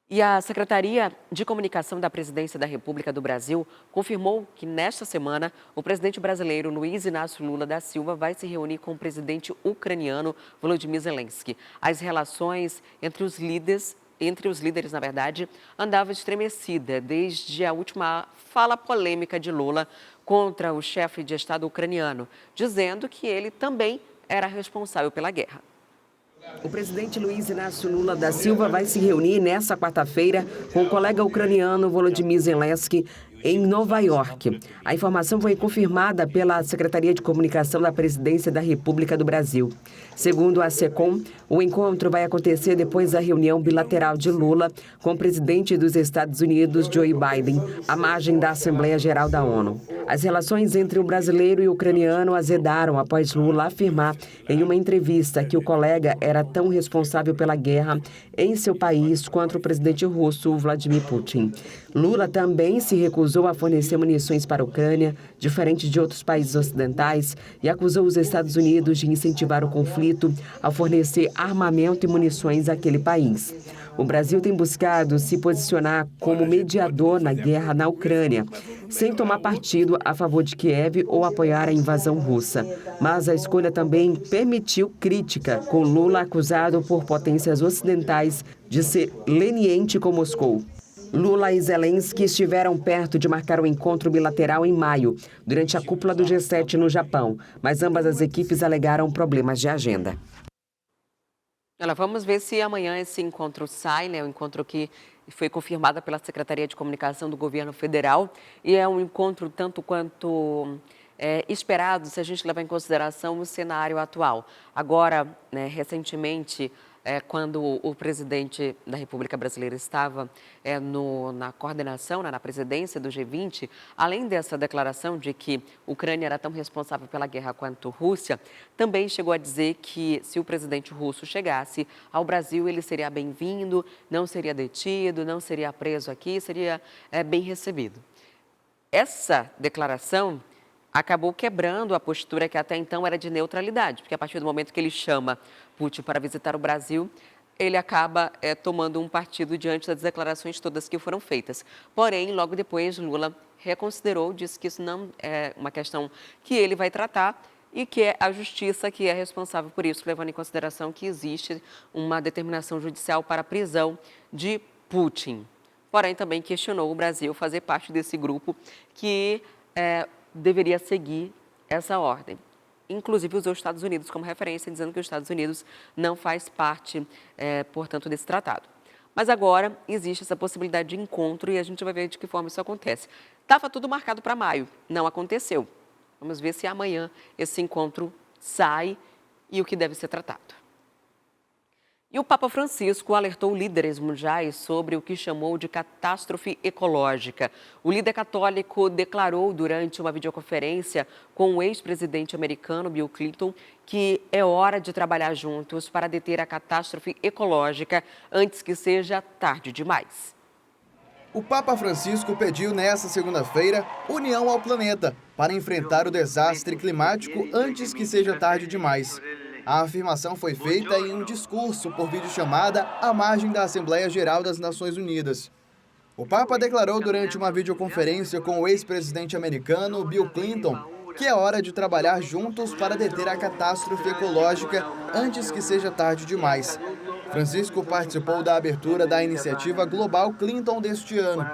E a Secretaria de Comunicação da Presidência da República do Brasil confirmou que nesta semana o presidente brasileiro Luiz Inácio Lula da Silva vai se reunir com o presidente ucraniano Volodymyr Zelensky. As relações entre os líderes, na verdade, andava estremecida desde a última fala polêmica de Lula contra o chefe de Estado ucraniano, dizendo que ele também era responsável pela guerra. O presidente Luiz Inácio Lula da Silva vai se reunir nesta quarta-feira com o colega ucraniano Volodymyr Zelensky em Nova York. A informação foi confirmada pela Secretaria de Comunicação da Presidência da República do Brasil. Segundo a SECOM, o encontro vai acontecer depois da reunião bilateral de Lula com o presidente dos Estados Unidos, Joe Biden, à margem da Assembleia Geral da ONU. As relações entre o brasileiro e o ucraniano azedaram após Lula afirmar em uma entrevista que o colega era tão responsável pela guerra em seu país quanto o presidente russo Vladimir Putin. Lula também se recusou a fornecer munições para a Ucrânia, diferente de outros países ocidentais, e acusou os Estados Unidos de incentivar o conflito ao fornecer armamento e munições àquele país. O Brasil tem buscado se posicionar como mediador na guerra na Ucrânia, sem tomar partido a favor de Kiev ou apoiar a invasão russa. Mas a escolha também permitiu crítica, com Lula acusado por potências ocidentais de ser leniente com Moscou. Lula e Zelensky estiveram perto de marcar um encontro bilateral em maio, durante a cúpula do G7 no Japão, mas ambas as equipes alegaram problemas de agenda. Vamos ver se amanhã esse encontro sai, né? O encontro que foi confirmado pela Secretaria de Comunicação do Governo Federal e é um encontro tanto quanto esperado, se a gente levar em consideração o cenário atual. Agora, né, recentemente, quando o presidente da República Brasileira estava na coordenação, na presidência do G20, além dessa declaração de que a Ucrânia era tão responsável pela guerra quanto a Rússia, também chegou a dizer que se o presidente russo chegasse ao Brasil, ele seria bem-vindo, não seria detido, não seria preso aqui, seria bem recebido. Essa declaração acabou quebrando a postura que até então era de neutralidade, porque a partir do momento que ele chama Putin para visitar o Brasil, ele acaba tomando um partido diante das declarações todas que foram feitas. Porém, logo depois, Lula reconsiderou, disse que isso não é uma questão que ele vai tratar e que é a justiça que é responsável por isso, levando em consideração que existe uma determinação judicial para a prisão de Putin. Porém, também questionou o Brasil fazer parte desse grupo que deveria seguir essa ordem. Inclusive usou os Estados Unidos como referência, dizendo que os Estados Unidos não faz parte, portanto, desse tratado. Mas agora existe essa possibilidade de encontro e a gente vai ver de que forma isso acontece. Estava tudo marcado para maio, não aconteceu. Vamos ver se amanhã esse encontro sai e o que deve ser tratado. E o Papa Francisco alertou líderes mundiais sobre o que chamou de catástrofe ecológica. O líder católico declarou durante uma videoconferência com o ex-presidente americano Bill Clinton que é hora de trabalhar juntos para deter a catástrofe ecológica antes que seja tarde demais. O Papa Francisco pediu nesta segunda-feira união ao planeta para enfrentar o desastre climático antes que seja tarde demais. A afirmação foi feita em um discurso por videochamada à margem da Assembleia Geral das Nações Unidas. O Papa declarou durante uma videoconferência com o ex-presidente americano Bill Clinton que é hora de trabalhar juntos para deter a catástrofe ecológica antes que seja tarde demais. Francisco participou da abertura da iniciativa Global Clinton deste ano.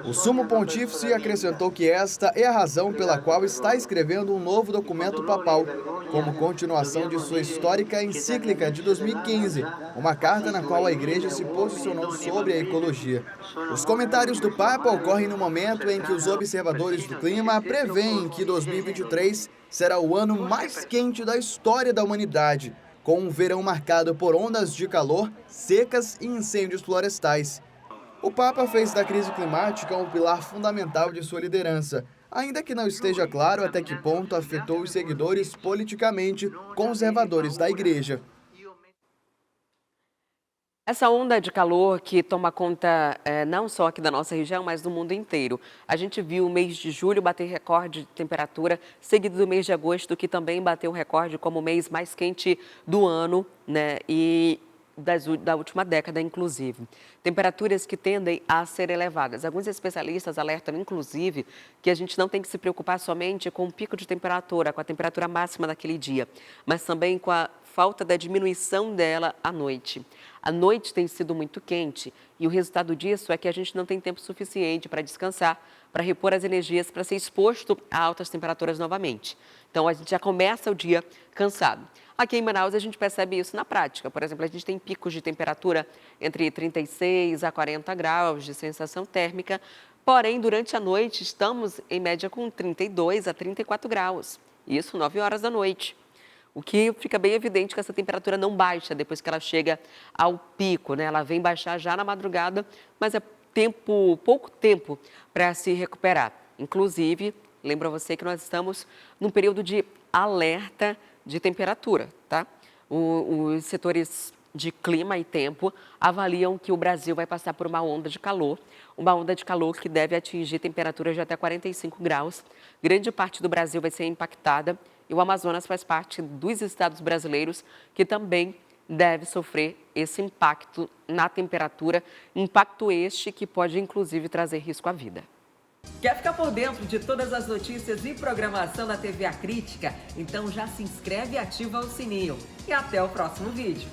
O Sumo Pontífice acrescentou que esta é a razão pela qual está escrevendo um novo documento papal, como continuação de sua histórica encíclica de 2015, uma carta na qual a Igreja se posicionou sobre a ecologia. Os comentários do Papa ocorrem no momento em que os observadores do clima preveem que 2023 será o ano mais quente da história da humanidade, com um verão marcado por ondas de calor, secas e incêndios florestais. O Papa fez da crise climática um pilar fundamental de sua liderança, ainda que não esteja claro até que ponto afetou os seguidores politicamente conservadores da Igreja. Essa onda de calor que toma conta não só aqui da nossa região, mas do mundo inteiro. A gente viu o mês de julho bater recorde de temperatura, seguido do mês de agosto, que também bateu recorde como o mês mais quente do ano, né? E da última década, inclusive. Temperaturas que tendem a ser elevadas. Alguns especialistas alertam, inclusive, que a gente não tem que se preocupar somente com o pico de temperatura, com a temperatura máxima daquele dia, mas também com a falta da diminuição dela à noite. A noite tem sido muito quente e o resultado disso é que a gente não tem tempo suficiente para descansar, para repor as energias, para ser exposto a altas temperaturas novamente. Então, a gente já começa o dia cansado. Aqui em Manaus, a gente percebe isso na prática. Por exemplo, a gente tem picos de temperatura entre 36 a 40 graus de sensação térmica, porém, durante a noite, estamos em média com 32 a 34 graus. Isso 9 horas da noite. O que fica bem evidente que essa temperatura não baixa depois que ela chega ao pico, né? Ela vem baixar já na madrugada, mas é pouco tempo para se recuperar. Inclusive, lembro a você que nós estamos num período de alerta de temperatura, tá? Os setores de clima e tempo avaliam que o Brasil vai passar por uma onda de calor que deve atingir temperaturas de até 45 graus. Grande parte do Brasil vai ser impactada e o Amazonas faz parte dos estados brasileiros que também deve sofrer esse impacto na temperatura, impacto este que pode inclusive trazer risco à vida. Quer ficar por dentro de todas as notícias e programação da TV A Crítica? Então já se inscreve e ativa o sininho. E até o próximo vídeo.